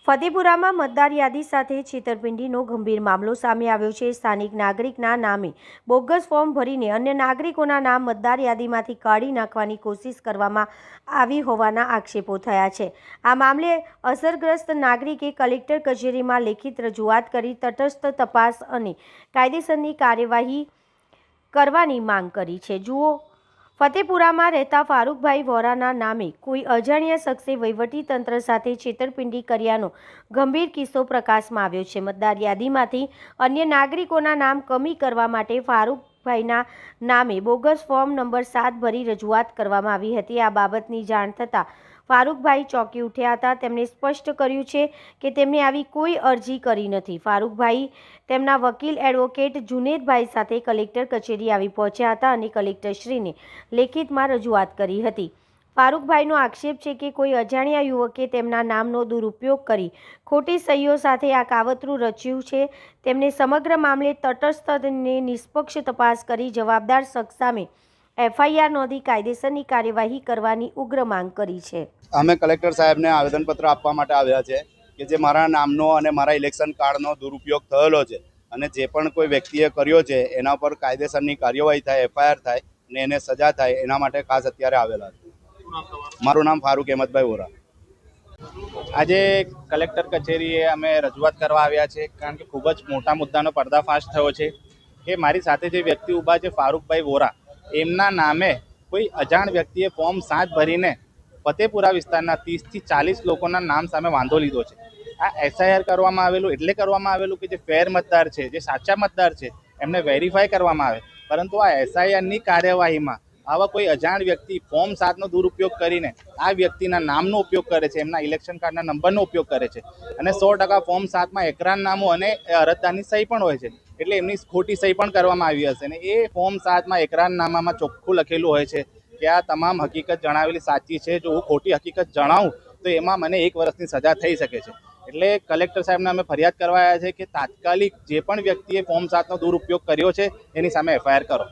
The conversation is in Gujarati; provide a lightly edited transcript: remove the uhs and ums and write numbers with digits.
ફતેપુરામાં મતદાર યાદી સાથે છેતરપિંડીનો ગંભીર મામલો સામે આવ્યો છે। સ્થાનિક નાગરિકના નામે બોગસ ફોર્મ ભરીને અન્ય નાગરિકોના નામ મતદાર યાદીમાંથી કાઢી નાખવાની કોશિશ કરવામાં આવી હોવાના આક્ષેપો થયા છે। આ મામલે અસરગ્રસ્ત નાગરિકે કલેક્ટર કચેરીમાં લેખિત રજૂઆત કરી તટસ્થ તપાસ અને કાયદેસરની કાર્યવાહી કરવાની માંગ કરી છે। જુઓ, ફતેપુરામાં રહેતા ફારૂકભાઈ વોરાના નામે કોઈ અજાણ્યા શખ્સે વહીવટીતંત્ર સાથે છેતરપિંડી કર્યાનો ગંભીર કિસ્સો પ્રકાશમાં આવ્યો છે। મતદાર યાદીમાંથી અન્ય નાગરિકોના નામ કમી કરવા માટે ફારૂકભાઈના નામે બોગસ ફોર્મ નંબર 7 ભરી રજૂઆત કરવામાં આવી હતી। આ બાબતની જાણ થતાં ફારૂકભાઈ ચોંકી ઉઠ્યા હતા। તેમણે સ્પષ્ટ કર્યું છે કે તેમણે આવી કોઈ અરજી કરી નથી। ફારૂકભાઈ તેમના વકીલ એડવોકેટ જુનેદભાઈ સાથે કલેક્ટર કચેરી આવી પહોંચ્યા હતા અને કલેક્ટરશ્રીને લેખિતમાં રજૂઆત કરી હતી। ફારૂકભાઈનો આક્ષેપ છે કે કોઈ અજાણ્યા યુવકે તેમના નામનો દુરુપયોગ કરી ખોટી સહીઓ સાથે આ કાવતરું રચ્યું છે। તેમણે સમગ્ર મામલે તટસ્થ અને નિષ્પક્ષ તપાસ કરી જવાબદાર શખ્સ સામે FIR નોંધી કાયદેસરની કાર્યવાહી કરવાની ઉગ્ર માંગ કરી છે। અમે કલેક્ટર સાહેબને આવેદનપત્ર આપવા માટે આવ્યા છે કે જે મારા નામનો અને મારા ઇલેક્શન કાર્ડનો દુરુપયોગ થયેલો છે અને જે પણ કોઈ વ્યક્તિએ કર્યો છે એના પર કાયદેસરની કાર્યવાહી થાય, FIR થાય અને એને સજા થાય, એના માટે ખાસ અત્યારે આવેલા છે। મારું નામ ફારૂક અહેમદભાઈ વોરા। આજે કલેક્ટર કચેરીએ અમે રજૂઆત કરવા આવ્યા છે કારણ કે ખૂબ જ મોટા મુદ્દાનો પર્દાફાશ થયો છે કે મારી સાથે જે વ્યક્તિ ઊભા છે ફારૂકભાઈ વોરા, એમના નામે કોઈ અજાણ વ્યક્તિએ ફોર્મ 7 ભરીને ફતેપુરા વિસ્તારના 30 થી 40 લોકોના નામ સામે વાંધો લીધો છે। આ SIR કરવામાં આવેલું એટલે કરવામાં આવેલું કે જે ફેર મતદાર છે, જે સાચા મતદાર છે, એમને વેરીફાઈ કરવામાં આવે, પરંતુ આ SIRની કાર્યવાહીમાં આવા કોઈ અજાણ વ્યક્તિ ફોર્મ 7નો દુરુપયોગ કરીને આ વ્યક્તિના નામનો ઉપયોગ કરે છે, એમના ઇલેક્શન કાર્ડના નંબરનો ઉપયોગ કરે છે અને 100% ફોર્મ 7માં એકરારનામું અને અરજદારની સહી પણ હોય છે, એટલે એમની ખોટી સહી પણ કરવામાં આવી હશે અને એ ફોર્મ 7માં એકરારનામામાં ચોખ્ખું લખેલું હોય છે કે આ તમામ હકીકત જણાવેલી સાચી છે। જો હું ખોટી હકીકત જણાવું તો એમાં મને 1 વર્ષની સજા થઈ શકે છે। એટલે કલેક્ટર સાહેબને અમે ફરિયાદ કરવા આવ્યા છે કે તાત્કાલિક જે પણ વ્યક્તિએ ફોર્મ 7નો દુરુપયોગ કર્યો છે એની સામે FIR કરો।